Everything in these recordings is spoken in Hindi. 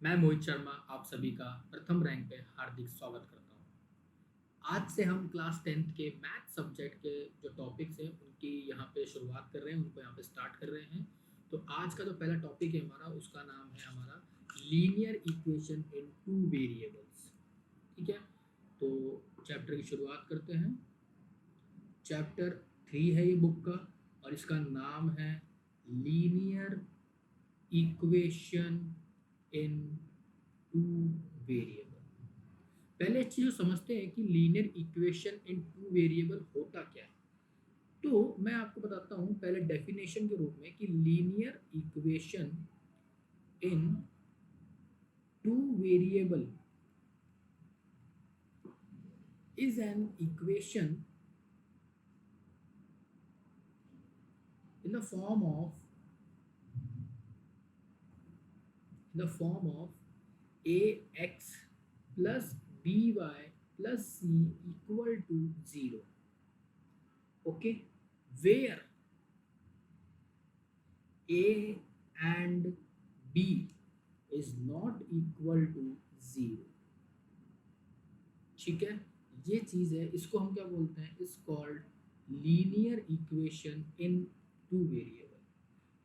मैं मोहित शर्मा आप सभी का प्रथम रैंक पे हार्दिक स्वागत करता हूँ। आज से हम क्लास 10th के मैथ सब्जेक्ट के जो टॉपिक्स हैं उनकी यहाँ पे शुरुआत कर रहे हैं, उनको यहाँ पे स्टार्ट कर रहे हैं। तो आज का जो पहला टॉपिक है हमारा, उसका नाम है हमारा linear equation in two variables. ठीक है, तो चैप्टर की शुरुआत करते हैं। चैप्टर 3 है ये बुक का, और इसका नाम है linear equation in two variable. पहले इस चीज़ को समझते हैं कि linear equation in two variable होता क्या है। तो मैं आपको बताता हूँ पहले डेफिनेशन के रूप में कि linear equation in two variable is an equation in the form of a x plus B y plus c equal to 0। Okay, where a and b is not equal to 0। ठीक है, ये चीज है, इसको हम क्या बोलते हैं, is called linear equation in two variable.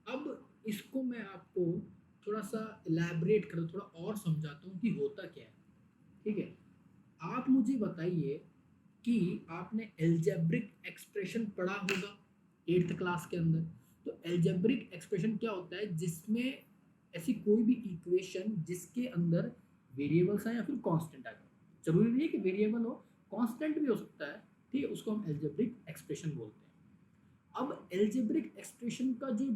अब इसको मैं आपको थोड़ा सा इलैबोरेट कर, थोड़ा और समझाता हूँ कि होता क्या है। ठीक है, आप मुझे बताइए कि आपने एल्जेब्रिक एक्सप्रेशन पढ़ा होगा 8th क्लास के अंदर। तो एल्जेब्रिक एक्सप्रेशन क्या होता है, जिसमें ऐसी कोई भी इक्वेशन जिसके अंदर वेरिएबल्स आए या फिर कांस्टेंट आ जाए। जरूरी नहीं है कि वेरिएबल हो, कांस्टेंट भी हो सकता है। ठीक है, उसको हम एल्जेब्रिक एक्सप्रेशन बोलते हैं। अब एल्जेब्रिक एक्सप्रेशन का जो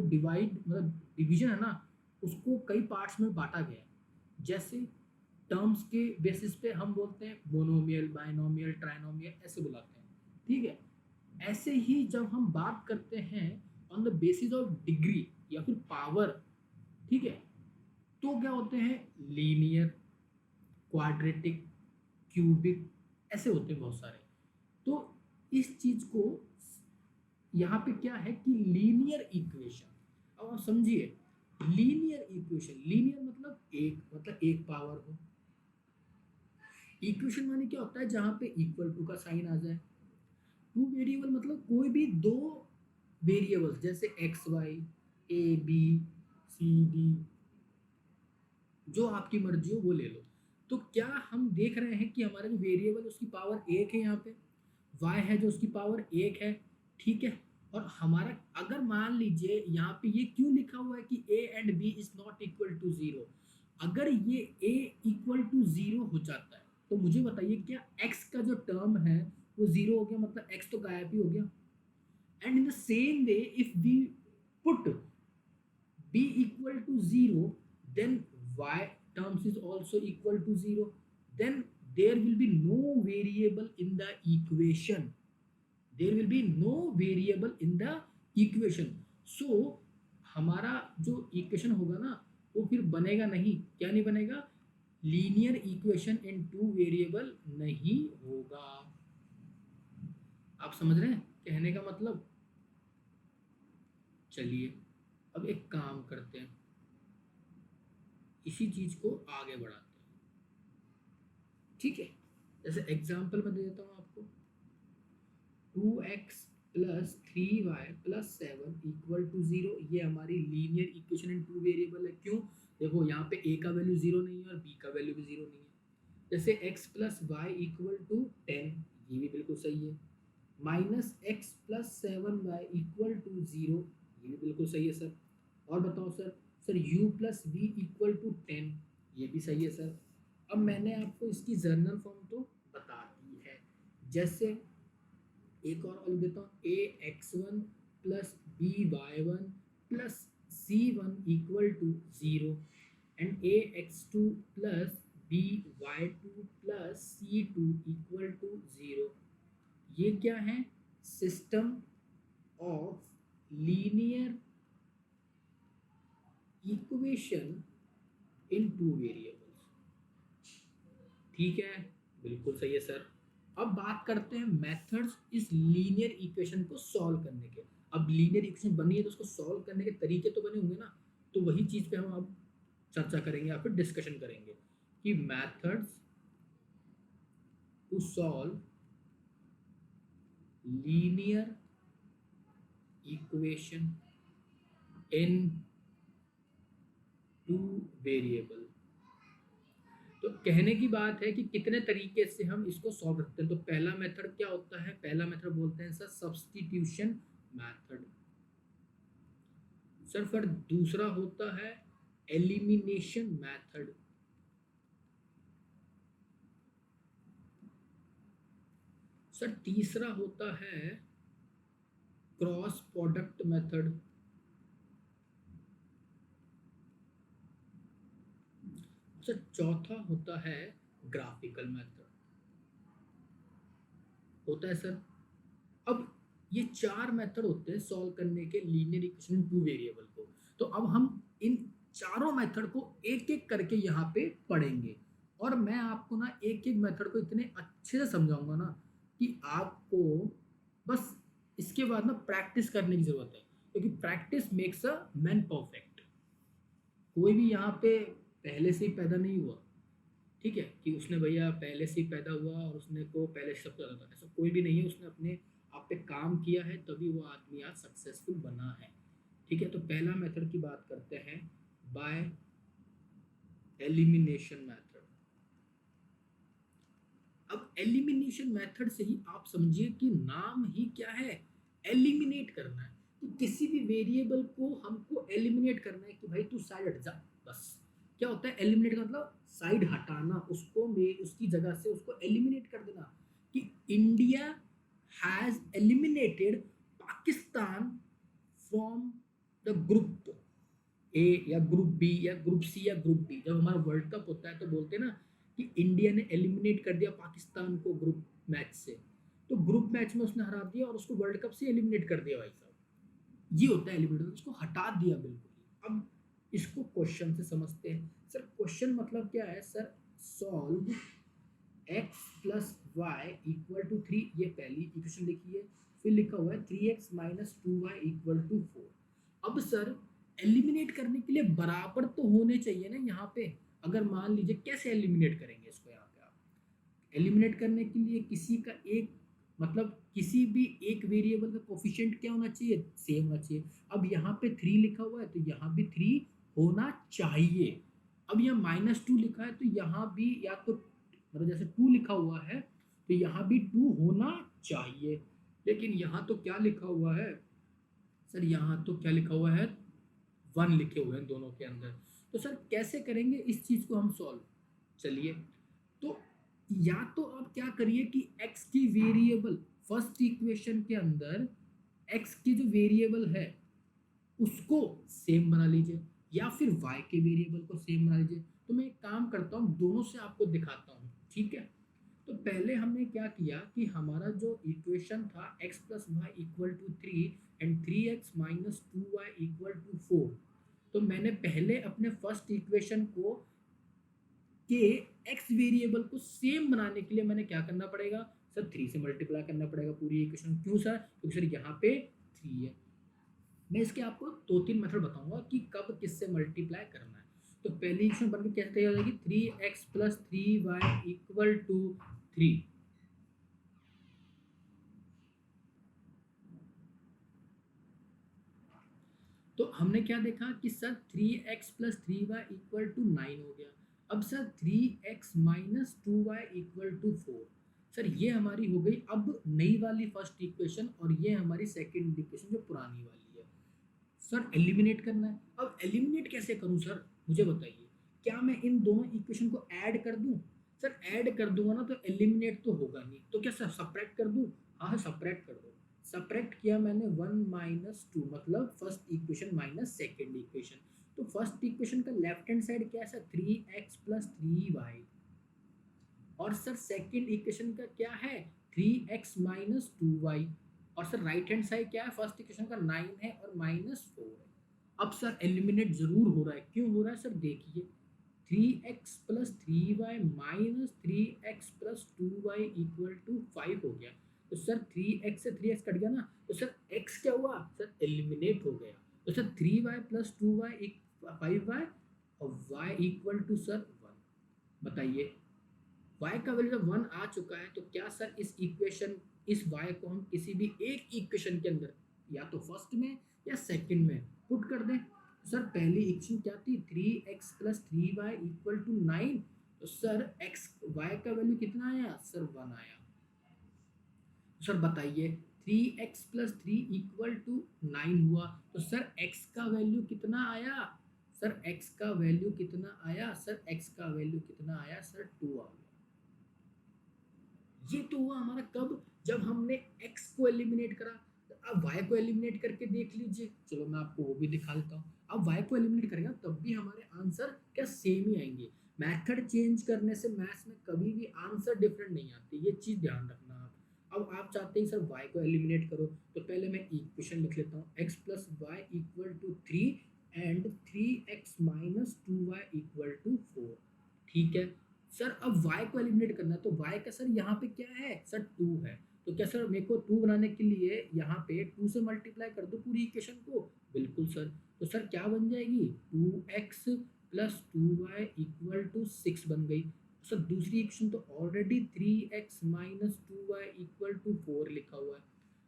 डिवाइड मतलब डिवीजन है ना, उसको कई पार्ट्स में बांटा गया है। जैसे टर्म्स के बेसिस पे हम बोलते हैं मोनोमियल, बाइनोमियल, ट्राइनोमियल, ऐसे बुलाते हैं। ठीक है, ऐसे ही जब हम बात करते हैं on the basis of degree या फिर पावर, ठीक है, तो क्या होते हैं, लीनियर, क्वाड्रेटिक, क्यूबिक, ऐसे होते हैं बहुत सारे। तो इस चीज को यहाँ पे क्या है कि लीनियर इक्वेशन, अब आप समझिए, लीनियर इक्वेशन, लीनियर मतलब एक पावर हो। इक्वेशन माने क्या होता है, जहां पे इक्वल टू का साइन आ जाए। टू वेरिएबल मतलब कोई भी दो वेरिएबल्स, जैसे x y, a b c d, जो आपकी मर्जी हो वो ले लो। तो क्या हम देख रहे हैं कि हमारा जो वेरिएबल उसकी पावर एक है, यहाँ पे y है जो उसकी पावर एक है। ठीक है, और हमारा अगर मान लीजिए यहाँ पे ये क्यों लिखा हुआ है कि a and b is not equal to 0, अगर ये a इक्वल टू 0 हो जाता है तो मुझे बताइए क्या x का जो टर्म है वो 0 हो गया, मतलब x तो गायब ही हो गया। And in the same way if we put b equal to 0, then y terms is also equal to 0, then there will be no variable in the equation, there will be no variable in the equation। so हमारा जो इक्वेशन होगा ना, वो फिर बनेगा नहीं। क्या नहीं बनेगा, linear equation in two variable नहीं होगा। आप समझ रहे हैं कहने का मतलब। चलिए अब एक काम करते हैं, इसी चीज को आगे बढ़ाते हैं। ठीक है, जैसे एग्जांपल मैं दे देता हूँ आपको, 2x plus 3y plus 7 equal to 0, ये हमारी linear equation in two variable है। क्यों, देखो यहाँ पे a का वैल्यू 0 नहीं है और b का वैल्यू भी 0 नहीं है। जैसे x plus y equal to 10, ये भी बिल्कुल सही है। Minus x plus 7y equal to 0, ये भी बिल्कुल सही है सर। और बताओ sir, u plus b equal to 10, ये भी सही है सर। अब मैंने आपको इसकी जर्नल फॉर्म तो बता दी है। जैसे एक और लिख देता हूँ, A X one plus B Y one plus C one equal to 0 and A X two plus B Y two plus C two equal to 0। ये क्या है, system of linear equation in two variables. ठीक है, बिल्कुल सही है सर। अब बात करते हैं मेथड्स इस लीनियर इक्वेशन को सॉल्व करने के। अब लीनियर इक्वेशन बनी है तो उसको सॉल्व करने के तरीके तो बने होंगे ना, तो वही चीज पे हम अब चर्चा करेंगे या फिर डिस्कशन करेंगे कि methods to solve linear equation in two variable. तो कहने की बात है कि कितने तरीके से हम इसको सॉल्व करते हैं। तो पहला मेथड क्या होता है, पहला मेथड बोलते हैं सर सब्स्टिट्यूशन मेथड। सर फिर दूसरा होता है एलिमिनेशन मेथड। सर तीसरा होता है क्रॉस प्रोडक्ट मेथड। सर चौथा होता है ग्राफिकल मेथड होता है सर। अब ये चार मेथड होते हैं सॉल्व करने के लीनियर इक्वेशन टू वेरिएबल को। तो अब हम इन चारों मेथड को एक एक करके यहाँ पे पढ़ेंगे और मैं आपको ना एक एक मेथड को इतने अच्छे से समझाऊंगा ना कि आपको बस इसके बाद ना प्रैक्टिस करने की जरूरत है, क्योंकि practice makes a man perfect. कोई भी यहाँ पे पहले से ही पैदा नहीं हुआ, ठीक है, कि उसने भैया पहले से ही पैदा हुआ और उसने को पहले से सब पता था, ऐसा कोई भी नहीं है। उसने अपने आप पे काम किया है तभी वो आदमी आज सक्सेसफुल बना है। ठीक है, तो पहला मेथड की बात करते हैं बाय एलिमिनेशन मेथड। अब एलिमिनेशन मेथड से ही आप समझिए कि नाम ही क्या है, एलिमिनेट करना है। तो किसी भी वेरिएबल को हमको एलिमिनेट करना है कि भाई तू साइड हट जा, बस। क्या होता है एलिमिनेट का मतलब साइड हटाना, उसको में उसकी जगह से उसको एलिमिनेट कर देना। कि India has eliminated Pakistan from the group A या ग्रुप बी या ग्रुप सी या ग्रुप डी। जब हमारा वर्ल्ड कप होता है तो बोलते हैं ना कि इंडिया ने एलिमिनेट कर दिया पाकिस्तान को ग्रुप मैच से। तो ग्रुप मैच में उसने हरा दिया और उसको वर्ल्ड कप से एलिमिनेट कर दिया भाई साहब। ये होता है एलिमिनेट, उसको हटा दिया बिल्कुल। अब इसको क्वेश्चन से समझते हैं। सर क्वेश्चन मतलब क्या है sir, solve x plus y equal to 3, ये पहली इक्वेशन लिखी है। फिर लिखा हुआ है 3x minus 2y equal to 4। अब सर एलिमिनेट करने के लिए बराबर तो होने चाहिए ना यहाँ पे। अगर मान लीजिए कैसे एलिमिनेट करेंगे इसको, यहाँ पे आप एलिमिनेट करने के लिए किसी का एक मतलब किसी भी एक वेरिएबल का कोफिशिएंट क्या होना चाहिए, सेम होना चाहिए। अब यहाँ पे 3 लिखा हुआ है तो यहाँ भी 3 होना चाहिए। अब यहाँ -2 लिखा है तो यहाँ भी या तो मतलब जैसे 2 लिखा हुआ है तो यहाँ भी 2 होना चाहिए। लेकिन यहाँ तो क्या लिखा हुआ है सर, यहाँ तो क्या लिखा हुआ है, 1 लिखे हुए हैं दोनों के अंदर। तो सर कैसे करेंगे इस चीज़ को हम सॉल्व, चलिए। तो या तो आप क्या करिए कि x की वेरिएबल फर्स्ट इक्वेशन के अंदर x की जो वेरिएबल है उसको सेम बना लीजिए, या फिर y के वेरिएबल को सेम बना लीजिए। तो मैं एक काम करता हूँ, दोनों से आपको दिखाता हूँ, ठीक है। तो पहले हमने क्या किया कि हमारा जो इक्वेशन था x plus y equal to 3 and 3x minus 2y equal to 4। तो मैंने पहले अपने फर्स्ट इक्वेशन को के x वेरिएबल को सेम बनाने के लिए मैंने क्या करना पड़ेगा सर, 3 से मल्टीप्लाई करना पड़ेगा पूरी इक्वेशन। क्यों सर, क्योंकि सर यहाँ पे 3 है। मैं इसके आपको 2-3 मेथड बताऊंगा कि कब किससे मल्टीप्लाई करना है। तो पहली इक्वेशन बनकर कैसे तैयार हो जाएगी, 3x plus 3y equal to 3। तो हमने क्या देखा कि sir 3x plus 3y equal to 9 हो गया। अब sir 3x minus 2y equal to 4। Sir ये हमारी हो गई अब नई वाली फर्स्ट इक्वेशन, और ये हमारी सेकंड इक्वेशन जो पुरानी वाली है। सर एलिमिनेट करना है। अब एलिमिनेट कैसे करूं सर, मुझे बताइए। क्या मैं इन दोनों इक्वेशन को ऐड कर दूं? सर ऐड कर दूंगा ना तो एलिमिनेट तो होगा नहीं, तो क्या सर सब्ट्रैक्ट कर दूं? हाँ सब्ट्रैक्ट कर दो। सब्ट्रैक्ट किया मैंने 1 माइनस 2 मतलब first equation minus second equation. तो फर्स्ट इक्वेशन का लेफ्ट हैंड साइड क्या है सर, 3x प्लस 3y। और सर सेकेंड इक्वेशन का क्या है, 3x माइनस 2y। और सर राइट हैंड साइड क्या है, फर्स्ट इक्वेशन का 9 है और -4 है। अब सर एलिमिनेट जरूर हो रहा है, क्यों हो रहा है सर देखिए, 3x plus 3y minus 3x plus 2y equal to 5 हो गया। तो सर 3x से 3x कट गया ना, तो सर x क्या हुआ सर, एलिमिनेट हो गया। तो sir 3y plus 2y 5y और y इक्वल टू सर 1। बताइए y का वैल्यू जब 1 आ चुका है तो क्या सर इस इक्वेशन, इस y को हम किसी भी एक इक्वेशन के अंदर या तो फर्स्ट में या सेकंड में पुट कर दें। तो सर पहली इक्वेशन क्या थी, 3x plus 3y equal to 9। तो सर x y का वैल्यू कितना आया सर 1 आया। तो सर बताइए 3x प्लस 3 इक्वल टू 9 हुआ, तो सर x का वैल्यू कितना आया, सर x का वैल्यू कितना आया, सर x का वैल्यू कितना आया सर 2 आ गया। ये तो हुआ हमारा कब, जब हमने x को एलिमिनेट करा। अब y को एलिमिनेट करके देख लीजिए, चलो मैं आपको वो भी दिखा देता हूँ। अब y को एलिमिनेट करेगा तब भी हमारे आंसर क्या सेम ही आएंगे। मेथड चेंज करने से मैथ्स में कभी भी आंसर डिफरेंट नहीं आते, ये चीज ध्यान रखना आप। अब आप चाहते हैं सर y को एलिमिनेट करो, तो पहले मैं इक्वेशन लिख लेता हूँ, x plus y equal to 3 and 3x minus 2y equal to 4। ठीक है सर, अब y को एलिमिनेट करना है तो y का सर यहाँ पे क्या है सर 2 है। तो क्या सर मेरे को 2 बनाने के लिए यहाँ पे 2 से मल्टीप्लाई कर दो पूरी इक्वेशन को। बिल्कुल सर, तो सर क्या बन जाएगी 2x plus 2y equal to 6 बन गई। सर दूसरी इक्वेशन तो already 3x minus 2y equal to 4 लिखा हुआ है।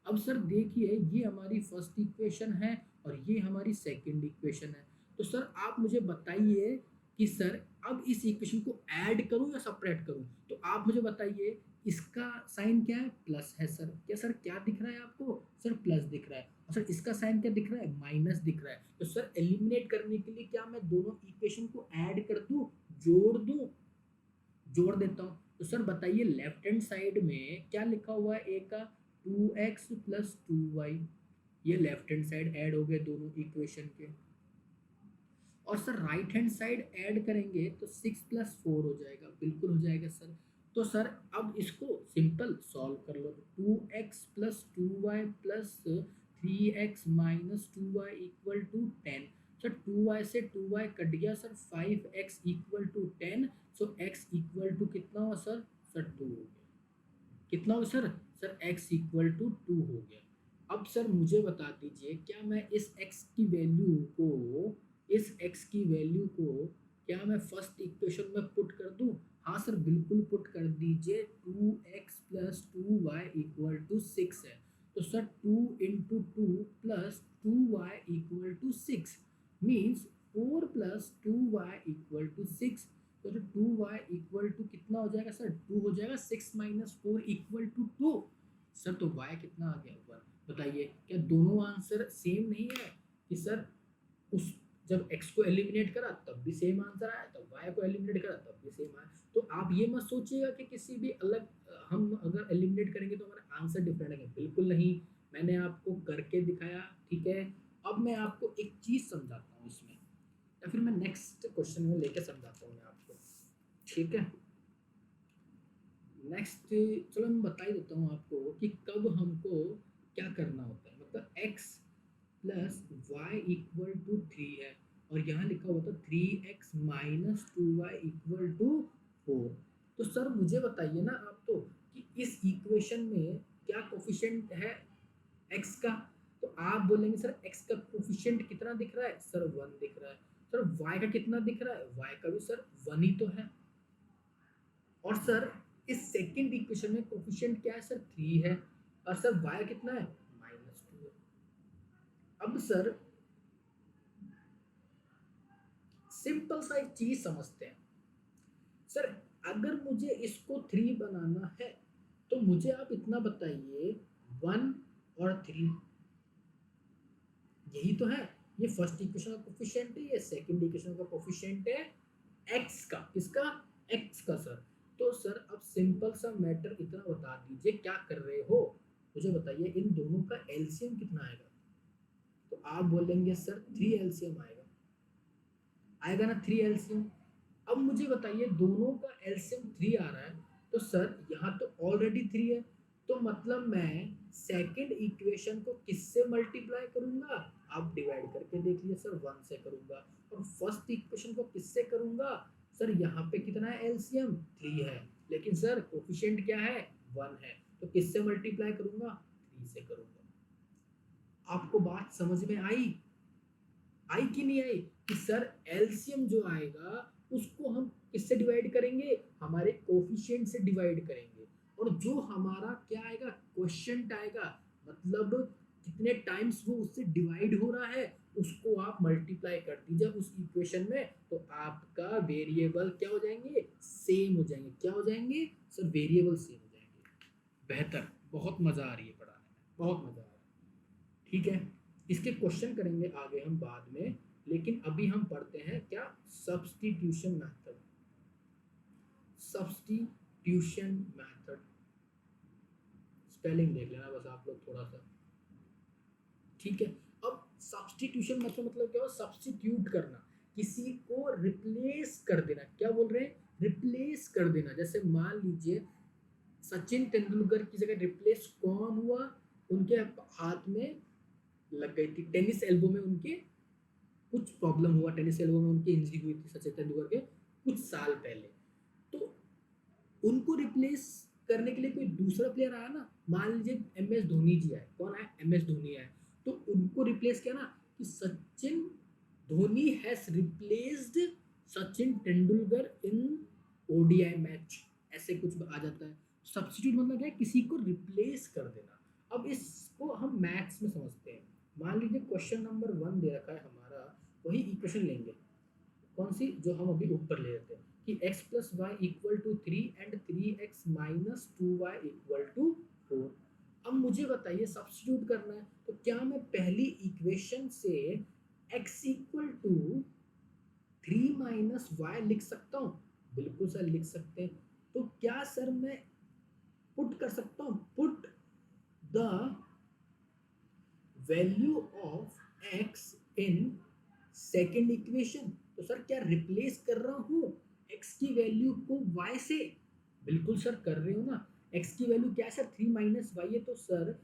अब सर देखिए ये हमारी फर्स्ट इक्वेशन है और ये हमारी सेकेंड इक्वेशन है। तो सर आप मुझे बताइए कि सर अब इस इक्वेशन को ऐड करूं या सब्ट्रैक्ट करूं। तो आप मुझे बताइए इसका साइन क्या है, प्लस है सर। क्या सर क्या दिख रहा है आपको, सर प्लस दिख रहा है। और सर इसका साइन क्या दिख रहा है, माइनस दिख रहा है। तो सर एलिमिनेट करने के लिए क्या मैं दोनों इक्वेशन को ऐड कर दूं, जोड़ दूं, जोड़ देता हूं। तो सर बताइए लेफ्ट हैंड साइड में क्या लिखा हुआ है, ए का 2x प्लस 2y, ये लेफ्ट हैंड साइड ऐड हो गए दोनों इक्वेशन के। और sir right hand side add करेंगे तो 6 प्लस 4 हो जाएगा, बिल्कुल हो जाएगा सर। तो सर अब इसको सिंपल सॉल्व कर लो, 2x plus 2y plus 3x minus 2y equal to 10। Sir 2y से 2y कट गया sir, 5x equal to 10। So x equal to कितना हुआ सर, सर 2 हो गया। कितना हो sir, sir x equal to 2 हो गया। अब सर मुझे बता दीजिए क्या मैं इस x की वैल्यू को, इस x की वैल्यू को क्या मैं फर्स्ट इक्वेशन में पुट कर दूं। हाँ सर बिल्कुल पुट कर दीजिए, 2x plus 2y equal to 6 है। तो sir 2 into 2 plus 2y equal to 6 means 4 plus 2y equal to 6। तो 2y इक्वल टू कितना हो जाएगा सर, 2 हो जाएगा। 6 माइनस 4 इक्वल टू 2। सर तो y कितना आ गया 1। बताइए क्या दोनों आंसर सेम नहीं है कि सर उस जब x को एलिमिनेट करा तब भी सेम आंसर आया, तब y को एलिमिनेट करा तब भी सेम आया। तो आप ये मत सोचिएगा कि किसी भी अलग हम अगर एलिमिनेट करेंगे तो हमारा आंसर डिफरेंट है, बिल्कुल नहीं। मैंने आपको करके दिखाया, ठीक है। अब मैं आपको एक चीज समझाता हूँ इसमें, या फिर मैं नेक्स्ट क्वेश्चन में लेके समझाता हूँ मैं आपको, ठीक है। नेक्स्ट चलो मैं बता ही देता हूँ आपको कि कब हमको क्या करना होता है। मतलब x plus y equal to 3 है और यहाँ लिखा हुआ था 3x minus 2y equal to 4। तो सर मुझे बताइए ना आप तो कि इस इक्वेशन में क्या कोफिशिएंट है x का। तो आप बोलेंगे सर x का कोफिशिएंट कितना दिख रहा है, सर 1 दिख रहा है। सर y का कितना दिख रहा है, y का भी सर 1 ही तो है। और सर इस सेकंड इक्वेशन में कोफिशिएंट क्या है सर, 3 है। और सर y कितना है, -2 है। अब सर सिंपल सा एक चीज समझते हैं। सर अगर मुझे इसको 3 बनाना है तो मुझे आप इतना बताइए 1 और 3, यही तो है। ये फर्स्ट इक्वेशन का कोफिशिएंट है, ये सेकंड इक्वेशन का कोफिशिएंट है x का, किसका, x का सर। तो सर अब सिंपल सा मैटर इतना बता दीजिए क्या कर रहे हो, मुझे बताइए इन दोनों का एलसीएम कितना आएगा। तो आप बोलेंगे सर 3 एलसीएम आएगा, आएगा ना 3 एलसीएम। अब मुझे बताइए दोनों का एलसीएम 3 आ रहा है, तो सर यहाँ तो ऑलरेडी 3 है। तो मतलब मैं सेकंड इक्वेशन को किससे मल्टीप्लाई करूंगा, आप डिवाइड करके देख लीजिए सर, 1 से करूंगा। और फर्स्ट इक्वेशन को किससे करूंगा, सर यहाँ पे कितना है एलसीएम 3 है, लेकिन सर कोफिशिएंट क्या है 1 है, तो किससे मल्टीप्लाई करूंगा, 3 से करूंगा। आपको बात समझ में आई, आई कि नहीं आई। कि सर एलसीएम जो आएगा उसको हम किससे डिवाइड करेंगे, हमारे कोफिशिएंट से डिवाइड करेंगे, और जो हमारा क्या आएगा, क्वेश्चन आएगा, मतलब कितने टाइम्स वो उससे डिवाइड हो रहा है, उसको आप मल्टीप्लाई कर दीजिए उस इक्वेशन में, तो आपका वेरिएबल क्या हो जाएंगे, सेम हो जाएंगे। क्या हो जाएंगे सर, वेरिएबल सेम हो जाएंगे। बेहतर, बहुत मजा आ रही है पढ़ाने में, बहुत मजा आ रहा है। ठीक है, इसके क्वेश्चन करेंगे आगे हम बाद में, लेकिन अभी हम पढ़ते हैं क्या, substitution method. Substitution method, spelling देख लेना बस आप लोग थोड़ा सा। ठीक है, अब सब्स्टिट्यूशन मतलब क्या हो, सब्स्टिट्यूट करना, किसी को रिप्लेस कर देना। क्या बोल रहे हैं, रिप्लेस कर देना। जैसे मान लीजिए सचिन तेंदुलकर की जगह रिप्लेस कौन हुआ, उनके हाथ में लग गई थी टेनिस एल्बो में, उनके कुछ प्रॉब्लम हुआ, टेनिस एल्बो में उनकी इंजरी हुई थी सचिन तेंदुलकर के कुछ साल पहले, तो उनको रिप्लेस करने के लिए कोई दूसरा प्लेयर आया ना, मान लीजिए एम एस धोनी जी आए, कौन आए, एम एस धोनी आए, तो उनको रिप्लेस किया ना, कि Sachin Dhoni has replaced Sachin Tendulkar in ODI match, ऐसे कुछ आ जाता है। सब्स्टिट्यूट मतलब क्या है, किसी को रिप्लेस कर देना। अब इसको हम मैथ्स में समझते हैं। मान लीजिए क्वेश्चन नंबर 1 दे रखा है हमारा, वही इक्वेशन लेंगे, कौन सी, जो हम अभी ऊपर ले लेते हैं, कि x plus y equal to 3 and 3x minus 2y equal to 4। अब मुझे बताइए, सब्स्टिट्यूट करना है, तो क्या मैं पहली इक्वेशन से x इक्वल टू 3 माइनस वाई लिख सकता हूँ? बिल्कुल सर लिख सकते हैं। तो क्या सर मैं पुट कर सकता हूँ, put the value of x in second equation, तो सर क्या रिप्लेस कर रहा हूँ x की वैल्यू को y से? बिल्कुल सर कर रहे हो ना। x की वैल्यू क्या है सर, 3 माइनस वाई है, तो सर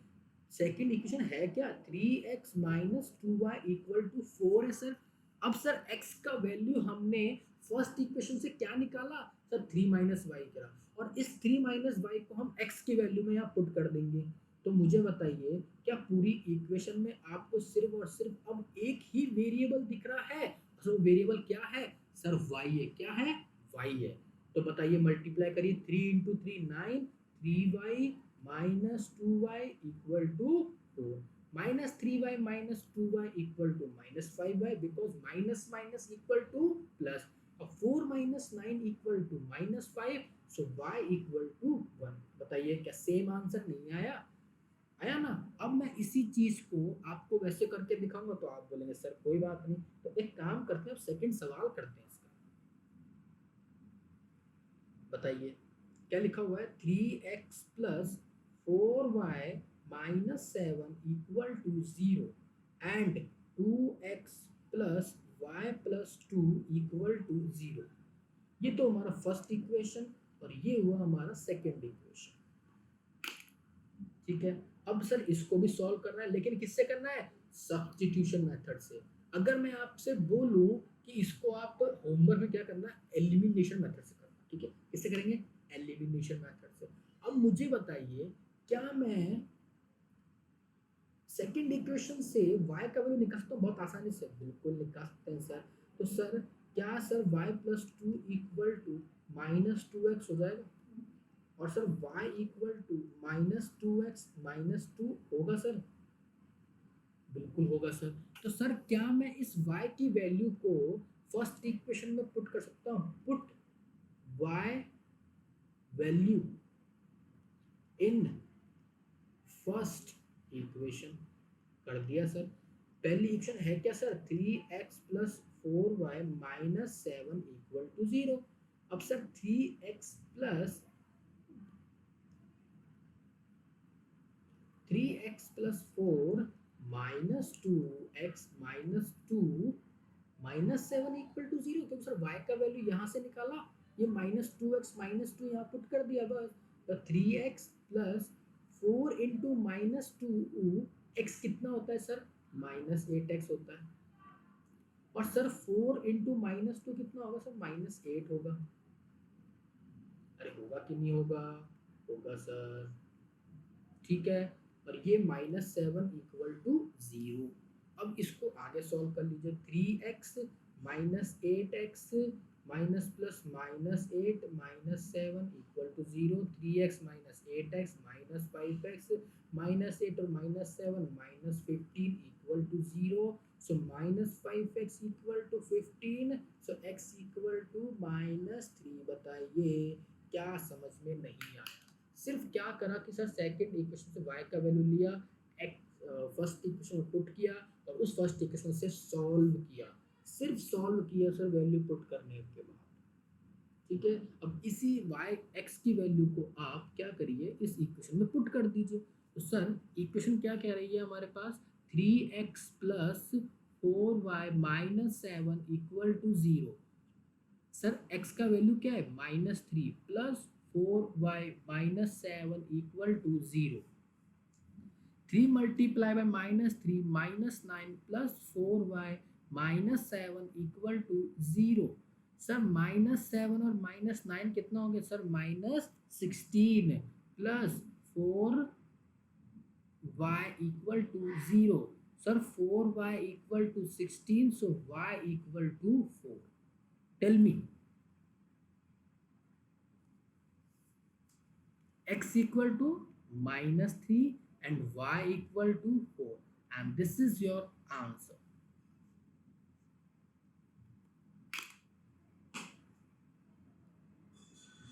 सेकेंड इक्वेशन है क्या, 3x minus 2y equal to 4 है सर। अब सर x का वैल्यू हमने फर्स्ट इक्वेशन से क्या निकाला सर, 3 माइनस वाई करा, और इस 3 माइनस वाई को हम x की वैल्यू में यहाँ पुट कर देंगे। तो मुझे बताइए, क्या पूरी इक्वेशन में आपको सिर्फ और सिर्फ अब एक ही वेरिएबल दिख रहा है, तो वेरिएबल क्या है सर, y है। क्या है, y है। तो बताइए, मल्टीप्लाई करिए, 3 into 3 9, 3y minus 2y equal to 4, minus 3y minus 2y equal to minus 5y, because minus minus equal to plus, और 4 minus 9 equal to minus 5, so y equal to 1। बताइए, क्या सेम आंसर नहीं आया, आया ना। अब मैं इसी चीज को आपको वैसे करके दिखाऊंगा, तो आप बोलेंगे सर कोई बात नहीं, तो एक काम करते हैं, अब सेकंड सवाल करते हैं इसका। बताइए, क्या लिखा हुआ है, 3x plus 4y minus 7 equal to 0 and 2x plus y plus 2 equal to 0। ये तो हमारा फर्स्ट इक्वेशन, और ये हुआ हमारा सेकंड इक्वेशन। ठीक है, अब सर इसको भी सॉल्व करना है, लेकिन किससे करना है, सब्स्टिट्यूशन मेथड से। अगर मैं आपसे बोलूं कि इसको आप होमवर्क में क्या करना है, एलिमिनेशन मेथड से करना। ठीक है, किससे करेंगे, एलिमिनेशन मेथड से। अब मुझे बताइए, क्या मैं सेकंड इक्वेशन से y का वैल्यू निकाल सकता हूँ बहुत आसानी से? बिल्कुल निकाल सकते हैं सर। तो सर क्या sir y plus 2 equal to minus 2x हो जाएगा, और sir y equal to minus 2x minus 2 होगा सर? बिल्कुल होगा सर। तो सर क्या मैं इस y की वैल्यू को फर्स्ट इक्वेशन में पुट कर सकता हूँ, put y value in first equation, कर दिया सर। पहली इक्वेशन है क्या sir, 3x plus 4y minus 7 equal to 0। अब sir 3x plus 4 minus 2x minus 2 minus 7 equal to 0, क्योंकि सर y का वैल्यू यहाँ से निकाला, ये माइनस 2x माइनस 2 यहाँ पुट कर दिया बस। तो 3x plus 4 into minus 2 x कितना होता है सर, माइनस 8x होता है, और सर 4 इंटू माइनस 2 कितना होगा सर, माइनस 8 होगा। अरे होगा कि नहीं होगा, होगा सर। ठीक है, और ये माइनस 7 इक्वल टू 0। अब इसको आगे सॉल्व कर लीजिए, 3x -8x minus plus -8 -7 equal to 0, 3x minus 8x minus 5x -8 और -7 -15 equal to 0. So -5x equal to 15. So x equal to -3. बताइए क्या समझ में नहीं आया? सिर्फ क्या करा कि सर सेकंड इक्वेशन से y का वैल्यू लिया, फर्स्ट इक्वेशन पुट किया और उस फर्स्ट इक्वेशन से सॉल्व किया, सिर्फ सॉल्व किया सर वैल्यू पुट करने के बाद. ठीक है, अब इसी y x की वैल्यू को आप क्या करिए, इस इक्वेशन में पुट कर दीजिए. तो सर इक्वेशन क्या कह रही है हमारे पास, 3x plus 4y minus 7 equal to 0. Sir x का वैल्यू क्या है, -3 plus 4y minus 7 equal to 0. 3 multiply by -3 -9 plus 4y minus 7 equal to 0. Sir -7 और -9 कितना हो गया sir, -16 plus 4y equal to 0. Sir 4y equal to 16, so y equal to 4. Tell me x equal to -3 and y equal to 4, and this is your answer.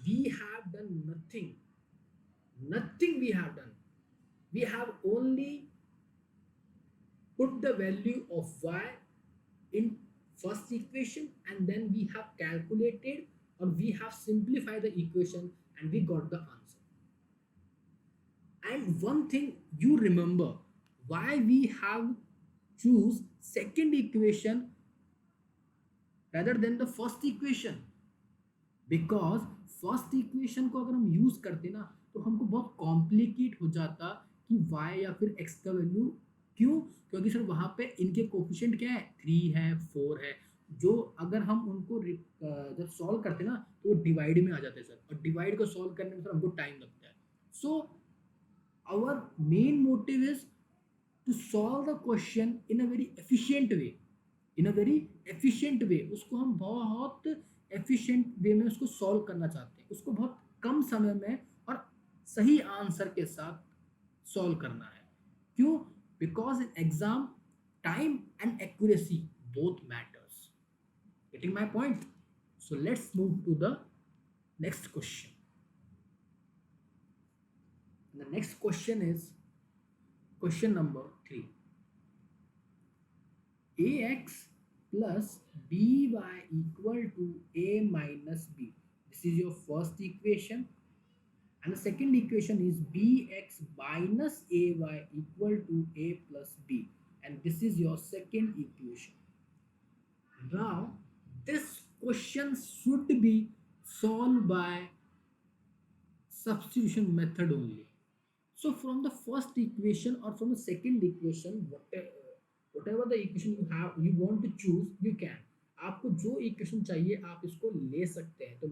We have done nothing we have done. We have only put the value of y in first equation and then we have calculated or we have simplified the equation and we got the answer. And one thing you remember, why we have choose second equation rather than the first equation, because first equation को अगर हम यूज करते ना तो हमको बहुत कॉम्प्लिकेट हो जाता कि y या फिर x का वैल्यू. क्यों? क्योंकि सर वहाँ पे इनके कोफिशिएंट क्या है, 3 है 4 है, जो अगर हम उनको जब सॉल्व करते ना तो वो डिवाइड में आ जाते हैं सर, और डिवाइड को सॉल्व करने में सर हमको टाइम लगता है. So our main motive is to solve the question in a very efficient way. उसको हम बहुत एफिशिएंट वे में उसको सॉल्व करना चाहते हैं, उसको बहुत कम समय में और सही आंसर के साथ सॉल्व करना है. क्यों? Because in exam time and accuracy both matters. Getting my point? So let's move to the next question. The next question is question number 3. ax plus by equal to a minus b. This is your first equation, and the second equation is bx minus ay equal to a plus b, and this is your second equation. Now this question should be solved by substitution method only. So from the first equation or from the second equation, whatever the equation you want to choose, you can. आपको जो इक्वेशन चाहिए आप इसको ले सकते हैं. तो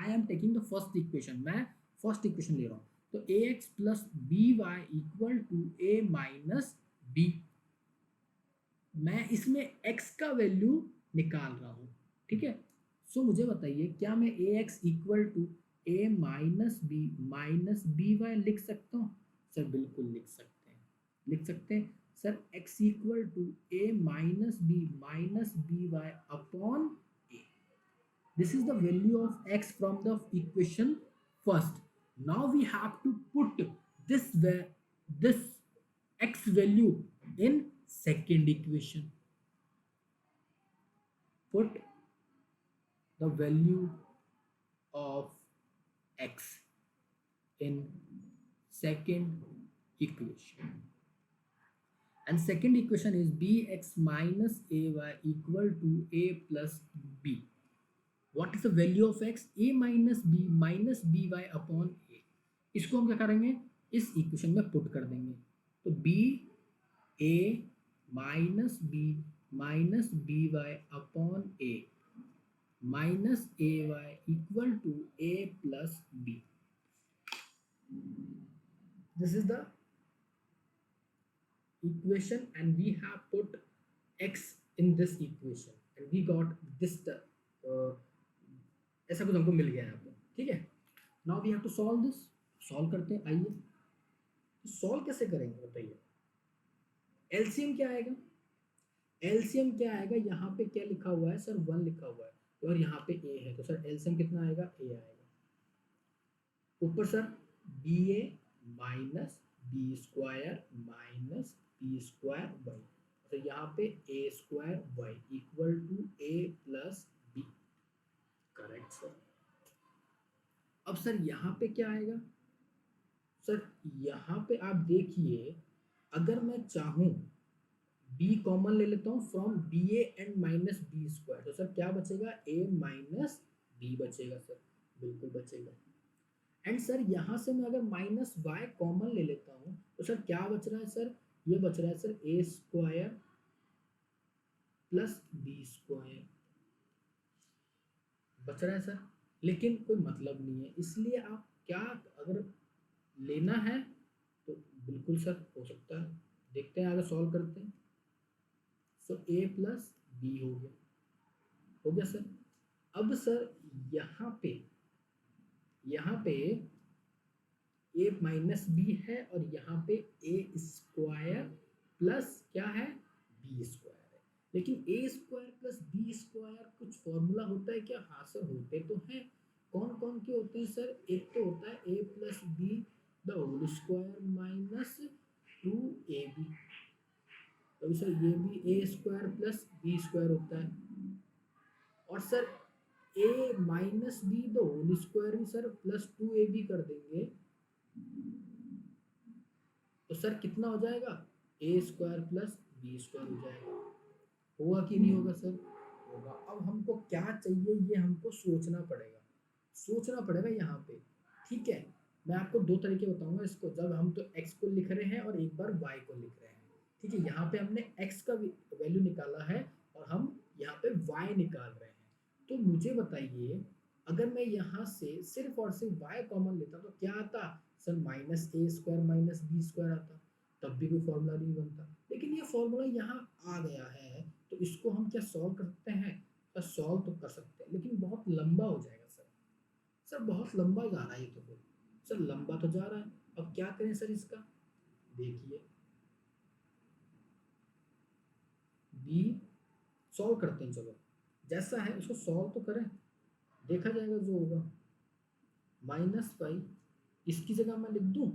I am taking the first equation, मैं फर्स्ट इक्वेशन ले रहा हूँ. तो A x plus B Y equal to A minus B. मैं इसमें x का वैल्यू निकाल रहा हूँ. ठीक है, सो मुझे बताइए क्या मैं A X equal to A minus B Y लिख सकता हूँ? सर बिल्कुल लिख सकते हैं. Sir x equal to a minus B Y upon a. This is the value of x from the equation first. Now we have to put this x value in second equation. Put the value of x in second equation, and second equation is bx minus ay equal to a plus b. What is the value of x? a minus by upon a. इसको हम क्या करेंगे, इस इक्वेशन में पुट कर देंगे. तो b a minus by upon a minus ay equal to a plus b. This is the equation and we have put x in this equation, and we got this, ऐसा कुछ हमको मिल गया यहाँ पे, ठीक है। Now we have to solve this, solve करते हैं, आइए। तो सॉल्व कैसे करेंगे बताइए। एलसीएम क्या आएगा, एलसीएम क्या आएगा, यहाँ पे क्या लिखा हुआ है सर, 1 लिखा हुआ है और यहाँ पे ए है, तो सर एलसीएम कितना आएगा, ए आएगा। ऊपर सर बी ए minus B square minus B square Y, तो यहाँ पे A square Y equal to A plus B, correct sir. अब सर यहाँ पे क्या आएगा, सर यहाँ पे आप देखिए, अगर मैं चाहूँ b कॉमन ले लेता हूँ from b a and minus B square, तो सर क्या बचेगा, a माइनस बी बचेगा सर, बिल्कुल बचेगा। एंड सर यहाँ से मैं अगर माइनस वाई कॉमन ले लेता हूँ तो सर क्या बच रहा है सर, ये बच रहा है sir a square plus B square बच रहा है सर, लेकिन कोई मतलब नहीं है, इसलिए आप क्या, अगर लेना है तो बिल्कुल सर हो सकता है, देखते हैं आगे सॉल्व करते हैं। सो ए प्लस बी हो गया सर। अब सर यहाँ पे ए माइनस बी है और यहाँ पे ए स्क्वायर प्लस क्या है, बी स्क्वायर है, लेकिन ए स्क्वायर प्लस बी स्क्वायर कुछ फॉर्मूला होता है क्या, हाँ सर होते तो हैं। कौन कौन के होते हैं सर, एक तो होता है A plus B the whole square minus 2ab, तो सर ये भी A square plus B square होता है, और sir A minus B the whole square भी सर प्लस 2ab कर देंगे, तो सर कितना हो जाएगा, ए स्क्वायर प्लस बी स्क्वायर हो जाएगा। होगा कि नहीं होगा सर, होगा। अब हमको क्या चाहिए, ये हमको सोचना पड़ेगा, सोचना पड़ेगा यहाँ पे, ठीक है। मैं आपको दो तरीके बताऊंगा इसको, जब हम तो x को लिख रहे हैं और एक बार y को लिख रहे हैं, ठीक है। यहाँ पे हमने x का वैल्यू निकाला है और हम यहाँ पे y निकाल रहे हैं, तो मुझे बताइए अगर मैं यहाँ से सिर्फ और सिर्फ y कॉमन लेता तो क्या आता सर, माइनस ए स्क्वायर माइनस बी स्क्वायर आता, तब भी कोई फॉर्मूला नहीं बनता, लेकिन ये फॉर्मूला यहाँ आ गया है, तो इसको हम क्या सॉल्व कर सकते हैं, सर सॉल्व तो कर सकते हैं लेकिन बहुत लंबा हो जाएगा सर, सर बहुत लंबा जा रहा है ये, तो फिर सर लंबा तो जा रहा है, अब क्या करें सर इसका, देखिए बी सॉल्व करते हैं, चलो जैसा है उसको सॉल्व तो करें, देखा जाएगा जो होगा। माइनस पाई, इसकी जगह मैं लिख दूं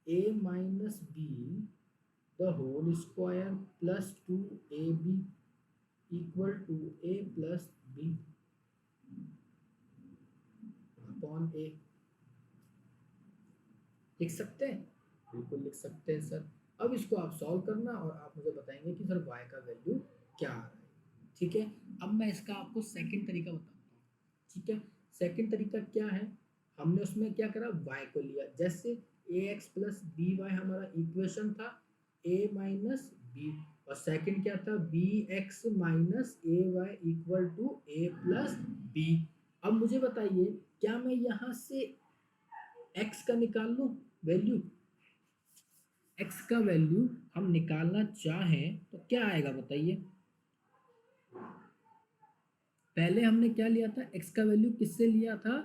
a minus B the whole square plus 2ab equal to a plus b upon a, लिख सकते हैं, बिल्कुल लिख सकते हैं सर। अब इसको आप सॉल्व करना और आप मुझे बताएंगे कि सर y का वैल्यू क्या आ रहा है, ठीक है। अब मैं इसका आपको सेकंड तरीका बताता हूँ, ठीक है। सेकंड तरीका क्या है, हमने उसमें क्या करा, y को लिया, जैसे ax प्लस बी वाई हमारा इक्वेशन था a माइनस बी, और सेकंड क्या था b x minus a y equal to A plus b. अब मुझे बताइए क्या मैं यहाँ से x का निकाल लूँ वैल्यू, x का वैल्यू हम निकालना चाहें तो क्या आएगा बताइए, पहले हमने क्या लिया था, x का वैल्यू किससे लिया था,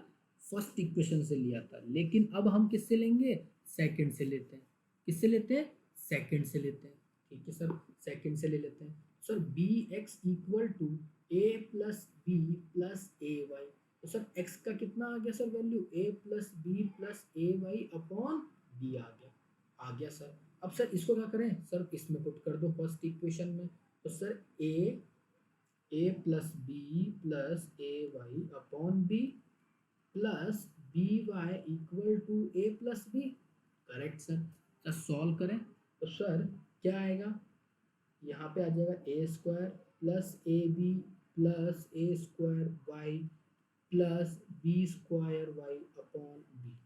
फर्स्ट इक्वेशन से लिया था, लेकिन अब हम किससे लेंगे, सेकंड से लेते हैं, किससे लेते हैं, सेकंड से लेते हैं, ठीक है सर, सेकंड से ले लेते हैं। Sir B X equal to A plus B plus A Y, तो सर x का कितना आ गया sir value, a plus B plus A Y upon B आ गया सर। अब सर इसको क्या करें सर, इसमें पुट कर दो फर्स्ट इक्वेशन में, तो sir A plus B plus A Y upon B plus B Y equal to A plus B, correct sir. Sir solve करें तो सर क्या आएगा, यहाँ पे आ जाएगा ए square plus A B plus A square Y plus B square Y upon B,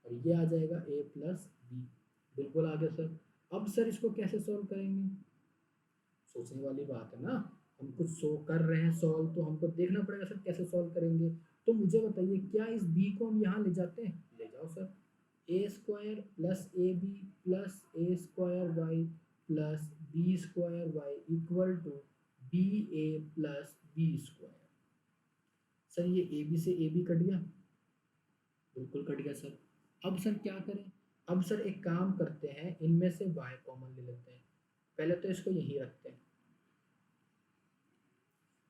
और ये आ जाएगा ए प्लस बी, बिल्कुल आ गया सर। अब सर इसको कैसे सॉल्व करेंगे, सोचने वाली बात है ना, हम कुछ शो कर रहे हैं सॉल्व, तो हमको देखना पड़ेगा सर कैसे सॉल्व करेंगे। तो मुझे बताइए क्या इस b को हम यहाँ ले जाते हैं, ले जाओ sir, a square plus A B plus A square Y plus B square Y equal to b a plus B square. Sir ये ए बी से ए बी कट गया, बिल्कुल कट गया सर। अब सर क्या करें, अब सर एक काम करते हैं, इनमें से y कॉमन ले लेते हैं। पहले तो इसको यही रखते हैं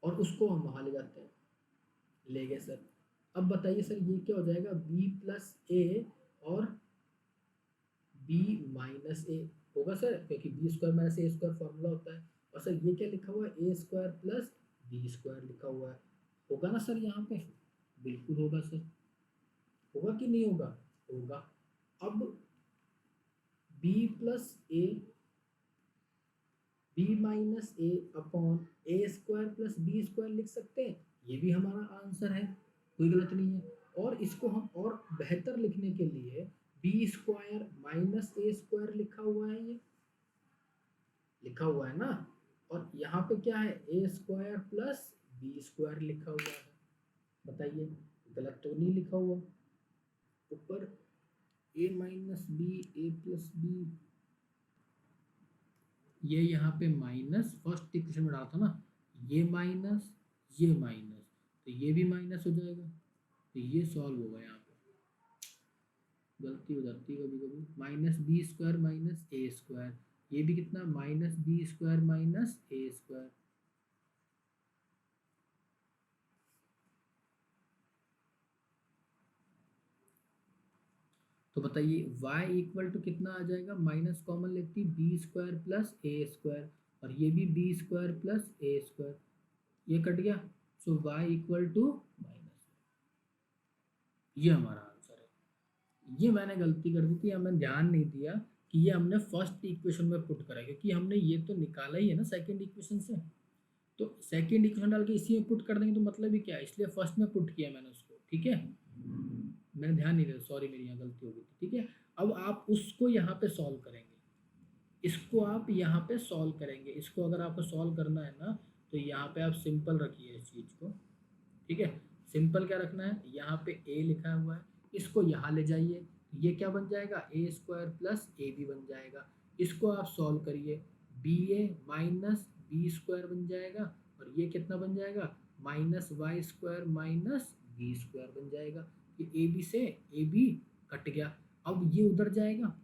और उसको हम वहाँ ले जाते हैं, ले गए सर। अब बताइए सर ये क्या हो जाएगा, b प्लस ए और b माइनस ए होगा सर, क्योंकि बी स्क्वायर माइनस ए स्क्वायर फॉर्मूला होता है। और सर ये क्या लिखा हुआ है, ए स्क्वायर प्लस बी स्क्वायर लिखा हुआ है, होगा ना सर यहाँ पे, बिल्कुल होगा सर। होगा कि नहीं होगा, होगा। अब b प्लस ए, बी माइनस ए अपॉन ए स्क्वायर प्लस बी स्क्वायर लिख सकते हैं, ये भी हमारा आंसर है, कोई गलत नहीं है। और इसको हम और बेहतर लिखने के लिए बी स्क्वायर माइनस ए स्क्वायर लिखा हुआ है, ये लिखा हुआ है ना। और यहाँ पे क्या है, ए स्क्वायर प्लस बी स्क्वायर लिखा हुआ है, बताइए गलत तो नहीं लिखा हुआ। ऊपर ए minus B, a plus B, ये यहाँ पे माइनस फर्स्ट इक्वेशन में डाला था ना, ये माइनस ये माइनस, तो ये भी माइनस हो जाएगा, तो ये सॉल्व होगा। यहाँ पे गलती हो जाती है कभी कभी, माइनस बी स्क्वायर माइनस ए स्क्वायर, ये भी कितना, माइनस बी स्क्वायर माइनस ए स्क्वायर। तो बताइए y इक्वल टू कितना आ जाएगा, माइनस कॉमन लेती बी स्क्वायर प्लस ए स्क्वायर, और ये भी बी स्क्वायर प्लस ए स्क्वायर, ये कट गया। सो y इक्वल टू माइनस, ये हमारा आंसर है। ये मैंने गलती कर दी थी, हमें ध्यान नहीं दिया कि ये हमने फर्स्ट इक्वेशन में पुट करा, क्योंकि हमने ये तो निकाला ही है ना सेकंड इक्वेशन से, तो सेकंड इक्वेशन डाल के इसी में पुट कर देंगे तो मतलब ही क्या है, इसलिए फर्स्ट में पुट किया मैंने उसको, ठीक है। मैंने ध्यान नहीं दिया, सॉरी मेरी यहाँ गलती हो गई थी, ठीक है। अब आप उसको यहाँ पे सॉल्व करेंगे, इसको आप यहाँ पे सॉल्व करेंगे, इसको अगर आपको सॉल्व करना है ना, तो यहाँ पे आप सिंपल रखिए इस चीज़ को, ठीक है। सिंपल क्या रखना है, यहाँ पे a लिखा हुआ है, इसको यहाँ ले जाइए, ये क्या बन जाएगा, ए स्क्वायर प्लस ए बी बन जाएगा। इसको आप सॉल्व करिए, बी ए माइनस बी स्क्वायर बन जाएगा, और ये कितना बन जाएगा, minus y square minus B square बन जाएगा। ये ए बी से ए बी कट गया, अब ये उधर जाएगा,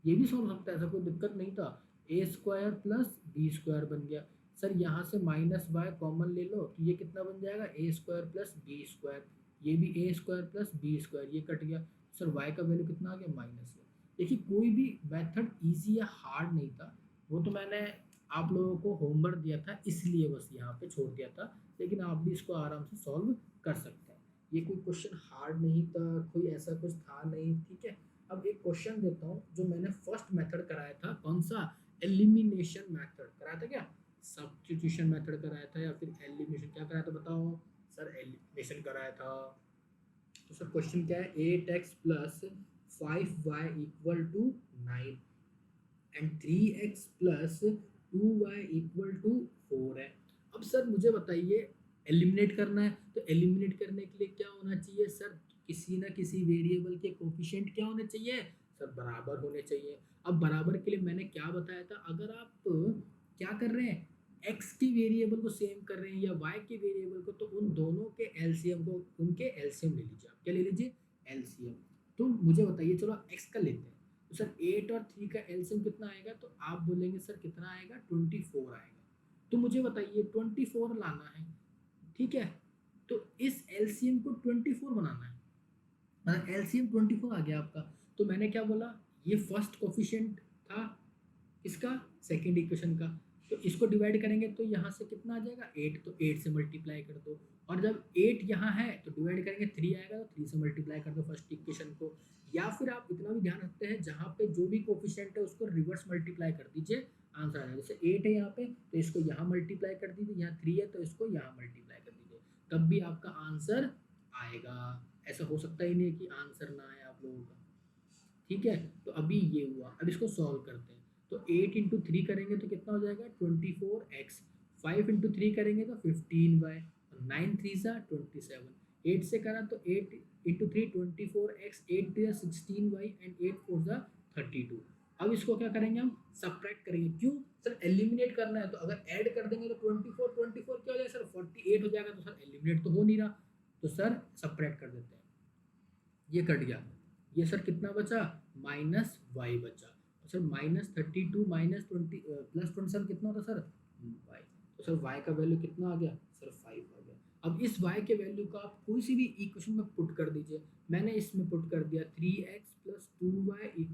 ये भी सॉल्व सकता है, ऐसा कोई दिक्कत नहीं था। ए स्क्वायर प्लस बी स्क्वायर बन गया। सर यहाँ से माइनस वाई कॉमन ले लो, तो ये कितना बन जाएगा, ए स्क्वायर प्लस बी स्क्वायर, ये भी A square plus B square, ये कट गया। सर वाई का वैल्यू कितना आ गया, माइनस है। देखिए कोई भी मेथड इजी या हार्ड नहीं था, वो तो मैंने आप लोगों को होमवर्क दिया था इसलिए बस यहाँ पे छोड़ दिया था, लेकिन आप भी इसको आराम से सॉल्व कर सकते हैं। ये कोई क्वेश्चन हार्ड नहीं था, कोई ऐसा कुछ था नहीं, ठीक है। अब एक क्वेश्चन देता हूँ, जो मैंने फर्स्ट मेथड कराया था, कौन सा, एलिमिनेशन मेथड कराया था क्या, सब्स्टिट्यूशन मेथड कराया था या फिर एलिमिनेशन, क्या कराया था बताओ। सर एलिमिनेशन कराया था। तो सर क्वेश्चन क्या है, 8x plus 5y equal to 9 and 3x plus 2y equal to 4 है। अब सर मुझे बताइए, एलिमिनेट करना है, तो एलिमिनेट करने के लिए क्या होना चाहिए सर, किसी ना किसी वेरिएबल के कोफिशिएंट क्या होने चाहिए सर, बराबर होने चाहिए। अब बराबर के लिए मैंने क्या बताया था, अगर आप क्या कर रहे हैं, x की वेरिएबल को सेम कर रहे हैं या y के वेरिएबल को, तो उन दोनों के एलसीएम को, उनके एलसीएम ले लीजिए, आप क्या ले लीजिए, एलसीएम। तो मुझे बताइए, चलो x का लेते हैं, तो सर 8 और 3 का एलसीएम कितना आएगा, तो आप बोलेंगे सर कितना आएगा, 24 आएगा। तो मुझे बताइए 24 लाना है, ठीक है। तो इस एलसीएम को 24 बनाना है, मतलब एलसीएम 24 आ गया आपका। तो मैंने क्या बोला, ये फर्स्ट कोफिशिएंट था इसका, सेकंड इक्वेशन का, तो इसको डिवाइड करेंगे तो यहाँ से कितना आ जाएगा, 8, तो 8 से मल्टीप्लाई कर दो। और जब 8 यहाँ है तो डिवाइड करेंगे 3 आएगा, तो 3 से मल्टीप्लाई कर दो फर्स्ट इक्वेशन को। या फिर आप इतना भी ध्यान रखते हैं, जहाँ पे जो भी कोफिशिएंट है उसको रिवर्स मल्टीप्लाई कर दीजिए, आंसर आ जाएगा। जैसे 8 है यहाँ पे, तो इसको यहाँ मल्टीप्लाई कर दीजिए, यहाँ 3 है तो इसको यहाँ मल्टीप्लाई कर दीजिए, तब भी आपका आंसर आएगा। ऐसा हो सकता ही नहीं कि आंसर ना आए आप लोगों का, ठीक है। तो अभी ये हुआ, अब इसको सॉल्व करते हैं। तो 8 इंटू 3 करेंगे तो कितना हो जाएगा, 24x, 5 इंटू 3 करेंगे तो 15y, 9 3 सा 27, 8 से करा तो 8 इंटू 3 24x, 8 3 16y एंड 8 4 सा 32। अब इसको क्या करेंगे हम, सब्ट्रैक्ट करेंगे। क्यों सर, एलिमिनेट करना है, तो अगर ऐड कर देंगे तो 24 क्या हो जाएगा सर, 48 हो जाएगा। तो सर एलिमिनेट तो हो नहीं रहा, तो सर सब्ट्रैक्ट कर देते हैं, ये कट गया। ये सर कितना बचा, माइनस वाई बचा। तो सर -32 -20 +27 कितना होता सर, वाई। तो सर वाई का वैल्यू कितना आ गया सर, 5 आ गया। अब इस y के वैल्यू का आप कोई सी भी इक्वेशन में पुट कर दीजिए। मैंने इसमें पुट कर दिया 3x + 2y =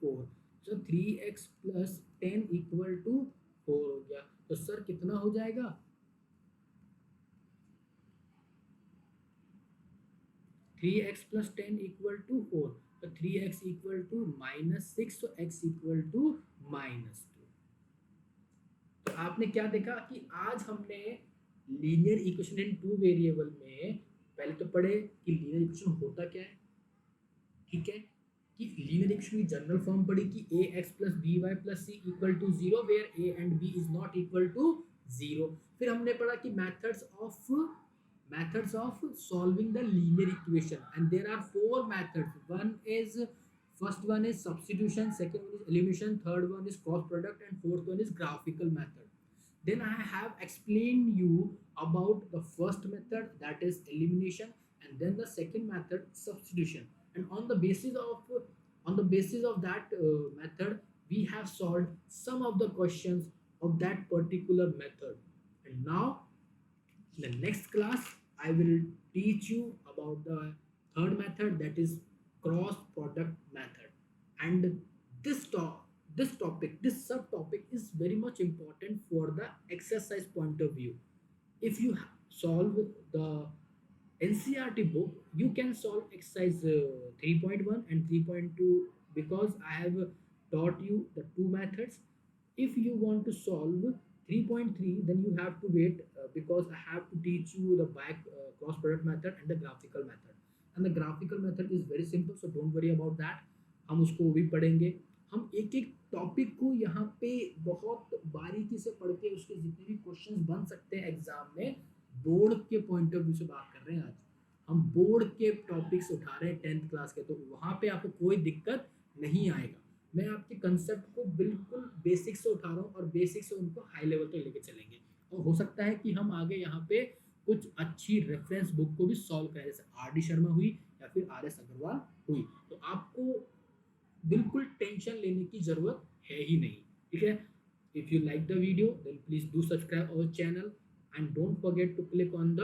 4। सर 3x + 10 = 4 हो गया। तो सर कितना हो जाएगा, 3x + 10 = 4। तो 3x = -6, तो x = -2। तो आपने क्या देखा कि आज हमने linear equation in two variable में पहले तो पढ़े कि लीनियर इक्वेशन होता क्या है, ठीक है, कि लीनियर इक्वेशन की जनरल फॉर्म पढ़ी कि ax + by + c = 0 where a and b is not equal to 0। फिर हमने पढ़ा कि methods of solving the linear equation, and there are four methods। First one is substitution, second one is elimination, third one is cross product, and fourth one is graphical method। Then I have explained you about the first method, that is elimination, and then the second method, substitution। And on the basis of that method, we have solved some of the questions of that particular method। And now in the next class, I will teach you about the third method, that is cross product method। And this this subtopic is very much important for the exercise point of view। If you solve the NCERT book, you can solve exercise 3.1 and 3.2, because I have taught you the two methods। If you want to solve 3.3, then you have to wait, because I have to teach you the back cross product method and the graphical method। And the graphical method is very simple, so don't worry about that। हम उसको भी पढ़ेंगे। हम एक एक टॉपिक को यहाँ पे बहुत बारीकी से पढ़ के उसके जितने भी क्वेश्चंस बन सकते हैं एग्जाम में, बोर्ड के पॉइंट ऑफ व्यू से बात कर रहे हैं। आज हम बोर्ड के टॉपिक्स उठा रहे हैं 10th क्लास के, तो वहाँ पे आपको कोई दिक्कत नहीं आएगा। मैं आपके कंसेप्ट को बिल्कुल बेसिक से उठा रहा हूँ, और बेसिक से उनको हाई लेवल तक लेके चलेंगे। और हो सकता है कि हम आगे यहाँ पे कुछ अच्छी रेफरेंस बुक को भी सॉल्व करें, जैसे RD शर्मा हुई या फिर RS अग्रवाल हुई। तो आपको बिल्कुल टेंशन लेने की ज़रूरत है ही नहीं, ठीक है। If you like the video, then please do subscribe our channel, and don't forget to click on the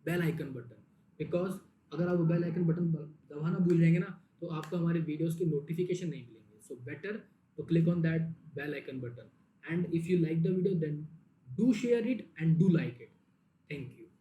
bell icon button, because अगर आप बेल आइकन बटन दबाना भूल जाएंगे ना, तो आपको हमारे वीडियोस के नोटिफिकेशन नहीं मिलेंगे। So better to click on that bell icon button, and if you like the video, then do share it and do like it. Thank you.